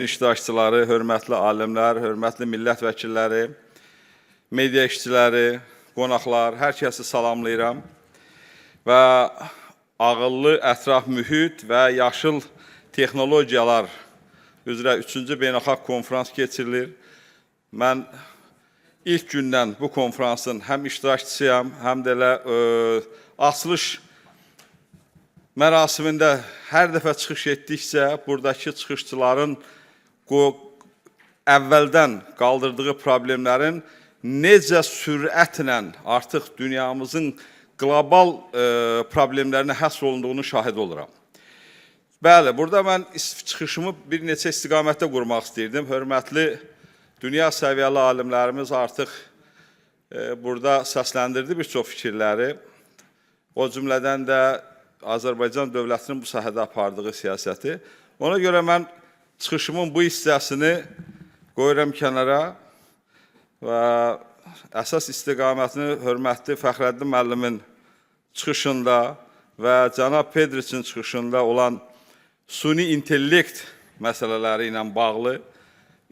İştirakçıları, hörmətli alimlər, hörmətli millət vəkilləri, media işçiləri, qonaqlar, hər kəsi salamlayıram və ağıllı ətraf mühit və yaşıl texnologiyalar üzrə 3-cü beynəlxalq konferans keçirilir. Mən ilk gündən bu konferansın həm iştirakçısıyam, həm də elə açılış mərasimində hər dəfə çıxış etdikcə buradakı çıxışçıların əvvəldən qaldırdığı problemlərin necə sürətlə artıq dünyamızın qlobal problemlərinə həsr olunduğunu şahid oluram. Bəli, burada mən çıxışımı bir neçə istiqamətdə qurmaq istəyirdim. Hörmətli dünya səviyyəli alimlərimiz artıq burada səsləndirdi bir çox fikirləri. O cümlədən də Azərbaycan dövlətinin bu sahədə apardığı siyasəti. Ona görə mən çıxışımın bu hissəsini qoyuram kənara və əsas istiqamətini hörmətli Fəxrəddin müəllimin çıxışında və cənab Pedriçin çıxışında olan suni intellekt məsələləri ilə bağlı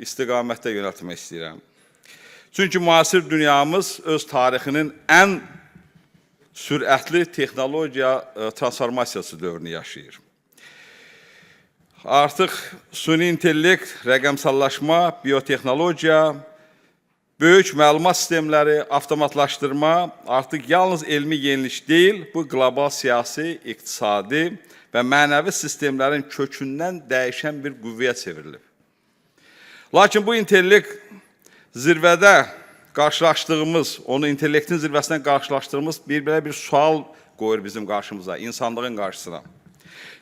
istiqamətdə yönəltmək istəyirəm. Çünki müasir dünyamız öz tarixinin ən sürətli texnologiya transformasiyası dövrünü yaşayır. Artıq suni intellekt, rəqəmsallaşma, biotexnologiya, böyük məlumat sistemləri, avtomatlaşdırma artıq yalnız elmi yenilik deyil, bu qlobal siyasi, iqtisadi və mənəvi sistemlərin kökündən dəyişən bir qüvvəyə çevrilib. Lakin bu intellekt zirvədə qarşılaşdığımız, onu intellektin zirvəsindən qarşılaşdığımız belə bir sual qoyur bizim qarşımıza, insanlığın qarşısına.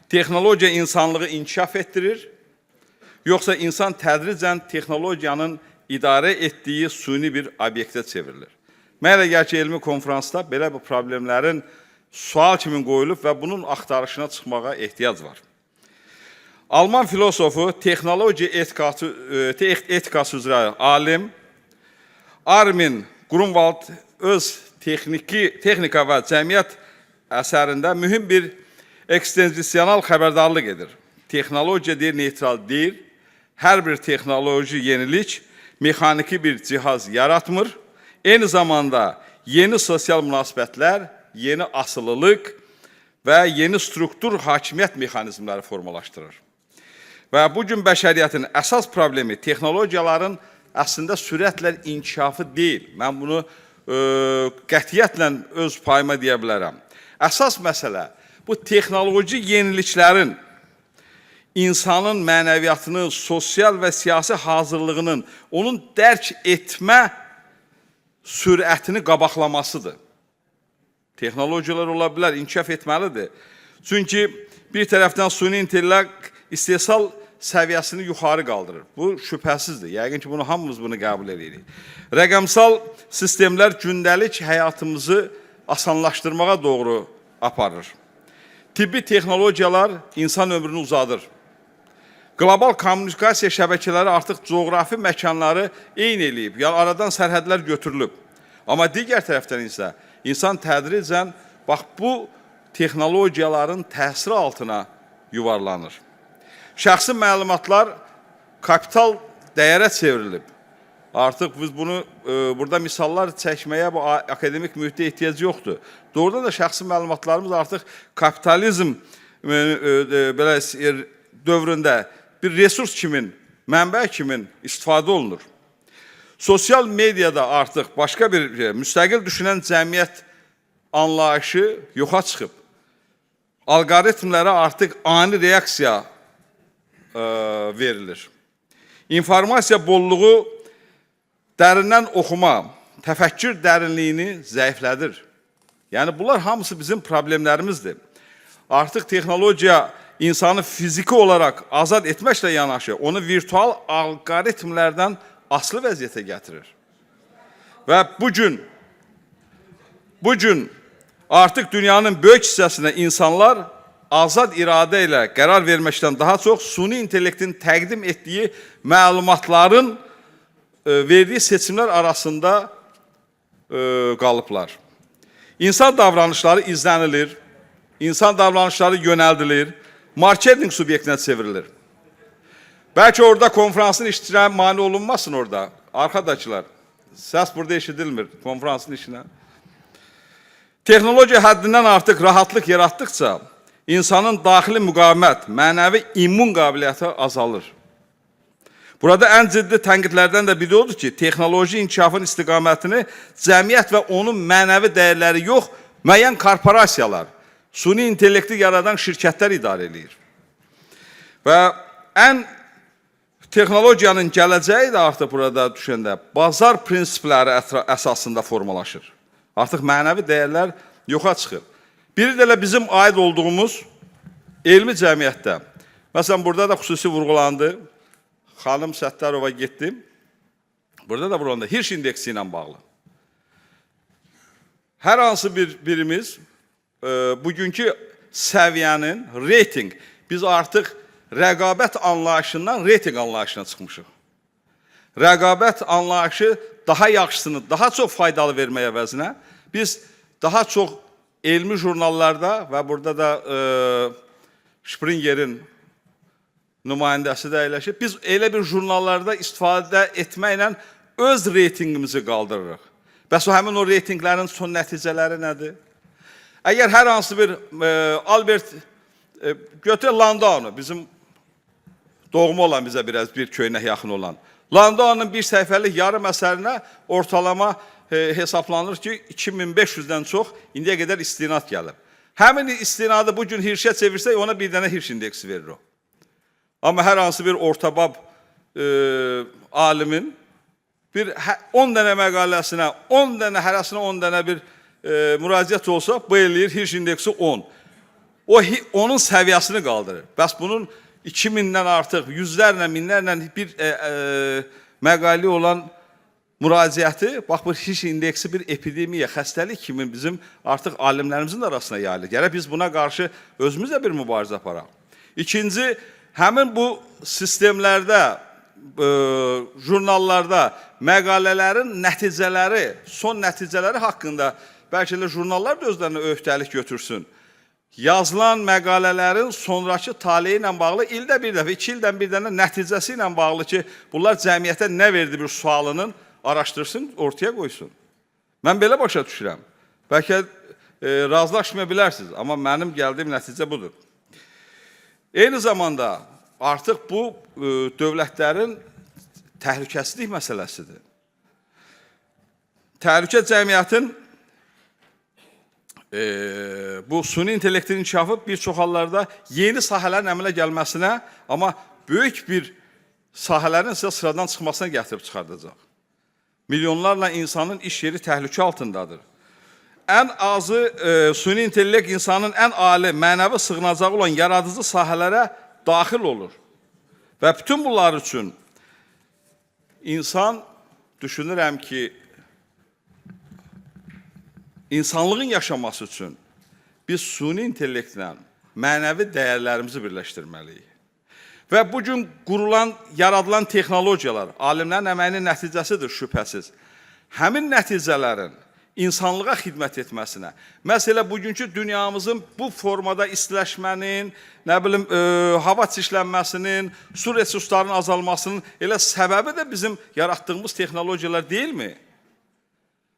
Texnologiya insanlığı inkişaf etdirir, yoxsa insan tədricən texnologiyanın idarə etdiyi suni bir obyektə çevrilir? Mənə elə gəlir ki, elmi konferansda belə bir problemlərin sual kimi qoyulub və bunun axtarışına çıxmağa ehtiyac var. Alman filosofu, texnologiya etikası üzrə alim Armin Grunwald öz texnika və cəmiyyət əsərində mühüm bir ekstensisional xəbərdarlıq edir. Texnologiya deyir, neytral deyil, hər bir texnoloji yenilik mexaniki bir cihaz yaratmır, eyni zamanda yeni sosial münasibətlər, yeni asılılıq və yeni struktur hakimiyyət mexanizmləri formalaşdırır. Və bugün bəşəriyyətin əsas problemi texnologiyaların əslində sürətlə inkişafı deyil. Mən bunu qətiyyətlə öz payıma deyə bilərəm. Əsas məsələ bu texnoloji yeniliklərin insanın mənəviyyatının, sosial və siyasi hazırlığının, onun dərk etmə sürətini qabaqlamasıdır. Texnologiyalar ola bilər, inkişaf etməlidir. Çünki bir tərəfdən suni intellekt istehsal səviyyəsini yuxarı qaldırır. Bu şübhəsizdir. Yəqin ki, hamımız bunu qəbul edirik. Rəqəmsal sistemlər gündəlik həyatımızı asanlaşdırmağa doğru aparır. Tibbi texnologiyalar insan ömrünü uzadır. Qlobal kommunikasiya şəbəkələri artıq coğrafi məkanları eyni eləyib, yəni aradan sərhədlər götürülüb. Amma digər tərəfdən isə insan tədricən bu texnologiyaların təsiri altına yuvarlanır. Şəxsi məlumatlar kapital dəyərə çevrilib. Artıq biz bunu burada misallar çəkməyə bu akademik mühitdə ehtiyac yoxdur. Doğrudan da şəxsi məlumatlarımız artıq kapitalizm dövründə bir resurs kimin, mənbə kimin istifadə olunur. Sosial mediada artıq başqa bir müstəqil düşünən cəmiyyət anlayışı yoxa çıxıb. Alqoritmlərə artıq ani reaksiya verilir. İnformasiya bolluğu dərindən oxuma, təfəkkür dərinliyini zəiflədir. Yəni, bunlar hamısı bizim problemlərimizdir. Artıq texnologiya insanı fiziki olaraq azad etməklə yanaşı, onu virtual alqoritmlərdən asılı vəziyyətə gətirir. Və bugün artıq dünyanın böyük hissəsində insanlar azad iradə ilə qərar verməkdən daha çox suni intellektin təqdim etdiyi məlumatların verdiyi seçimlər arasında qalıblar. İnsan davranışları izlənilir, insan davranışları yönəldilir, marketing subyektinə çevrilir. Belki orada konferansın işçilerine mani olunmasın orada. Arkadaşlar, ses burada eşidilmir konferansın işine. Teknoloji həddindən artıq rahatlıq yaratdıkça insanın daxili müqavimət, mənəvi immun qabiliyyəti azalır. Burada ən ciddi tənqidlərdən də biri odur ki, texnoloji inkişafın istiqamətini cəmiyyət və onun mənəvi dəyərləri yox, müəyyən korporasiyalar, suni intellekti yaradan şirkətlər idarə edir. Və ən texnologiyanın gələcəyi də artıq burada düşəndə bazar prinsipləri əsasında formalaşır. Artıq mənəvi dəyərlər yoxa çıxır. Biri də elə bizim aid olduğumuz elmi cəmiyyətdə. Məsələn, burada da xüsusi vurğulandı. Xanım Səttarova getdim. Burada da vurğulandı. Hirş indeksi ilə bağlı. Hər hansı birimiz bugünkü səviyyənin reyting, biz artıq rəqabət anlayışından reyting anlayışına çıxmışıq. Rəqabət anlayışı daha yaxşısını, daha çox faydalı verməyə əvəzinə biz daha çox elmi jurnallarda və burada da Springer'in nümayəndəsi də əyləşib, biz elə bir jurnallarda istifadə etməklə öz reytingimizi qaldırırıq. Bəs o həmin o reytinglərin son nəticələri nədir? Əgər hər hansı bir Albert götür Landau'nu, bizim doğma olan bizə biraz bir köynək yaxın olan. Landau'nun bir səhifəlik yarım əsərinə ortalama hesablanır ki, 2500-dən çox indiyə qədər istinad gəlib. Həmin istinadı bugün hirşə çevirsək, ona bir dənə hirş indeksi verir o. Amma hər hansı bir ortabab alimin bir 10 dənə məqaləsinə, 10 dənə hərəsinə 10 dənə bir müraciət olsa, bu eləyir hirş indeksi 10. O, onun səviyyəsini qaldırır. Bəs bunun 2000-dən artıq, yüzlərlə, minlərlə bir məqali olan müraciəti, bax bu hirş indeksi bir epidemiya, xəstəlik kimi bizim artıq alimlərimizin arasına yayılır. Gərək biz buna qarşı özümüzə bir mübarizə aparaq. İkinci, həmin bu sistemlərdə, jurnallarda məqalələrin nəticələri, son nəticələri haqqında bəlkə də jurnallar da özlərinə öhdəlik götürsün. Yazılan məqalələrin sonraki taleyi ilə bağlı ildə bir dəfə, 2 ildən bir dənə nəticəsi ilə bağlı ki, bunlar cəmiyyətə nə verdi bir sualının araşdırsın, ortaya qoysun. Mən belə başa düşürəm. Bəlkə razılaşmaya bilərsiniz, amma mənim gəldiyim nəticə budur. Eyni zamanda artıq bu dövlətlərin təhlükəsizlik məsələsidir. Təhlükə cəmiyyətin bu suni intellektin inkişafı bir çox hallarda yeni sahələrin əmələ gəlməsinə, amma böyük bir sahələrin isə sıradan çıxmasına gətirib çıxardacaq. Milyonlarla insanın iş yeri təhlükə altındadır. Ən azı suni intellekt insanın ən ali mənəvi sığınacağı olan yaradıcı sahələrə daxil olur. Və bütün bunlar üçün insan, düşünürəm ki, insanlığın yaşaması üçün biz suni intellektlə mənəvi dəyərlərimizi birləşdirməliyik. Və bugün qurulan, yaradılan texnologiyalar, alimlərin əməyinin nəticəsidir şübhəsiz. Həmin nəticələrin insanlığa xidmət etməsinə, məsələ bugünkü dünyamızın bu formada istiləşmənin, nə bilim, hava çirklənməsinin, su resurslarının azalmasının elə səbəbi də bizim yaratdığımız texnologiyalar deyilmi?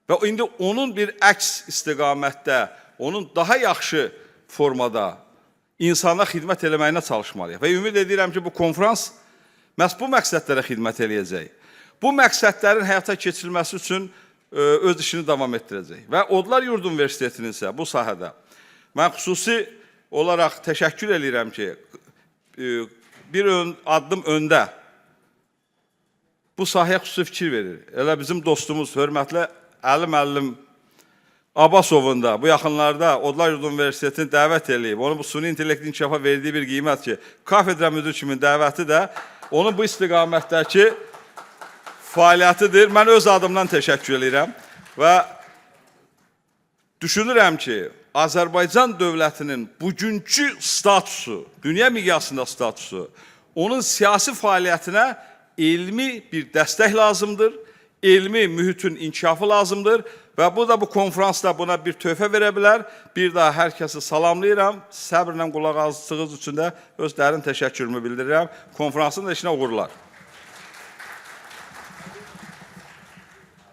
Və indi onun bir əks istiqamətdə, onun daha yaxşı formada insana xidmət eləməyinə çalışmalıyıq. Və ümid edirəm ki, bu konferans məhz bu məqsədlərə xidmət eləyəcək. Bu məqsədlərin həyata keçirilməsi üçün öz işini davam etdirəcək. Və Odlar Yurdu Universitetinin isə bu sahədə mən xüsusi olaraq təşəkkür edirəm ki, bir addım öndə bu sahəyə xüsusi fikir verir. Elə bizim dostumuz, hörmətli Əli müəllim Abbasovun da bu yaxınlarda Odlar Yurdu Universitetini dəvət edib, onun bu suni intellektin inkişafa verdiyi bir qiymət ki, kafedra müdür kimi dəvəti də onun bu istiqamətdəki fəaliyyətidir. Mən öz adımdan təşəkkür edirəm və düşünürəm ki, Azərbaycan dövlətinin bugünkü statusu, dünya miqyasında statusu, onun siyasi fəaliyyətinə elmi bir dəstək lazımdır, elmi mühitin inkişafı lazımdır və bu konferansda buna bir töhfə verə bilər. Bir daha hər kəsi salamlayıram. Səbrlə qulaq asdığınız üçün də öz dərin təşəkkürümü bildirirəm. Konferansın da işinə uğurlar.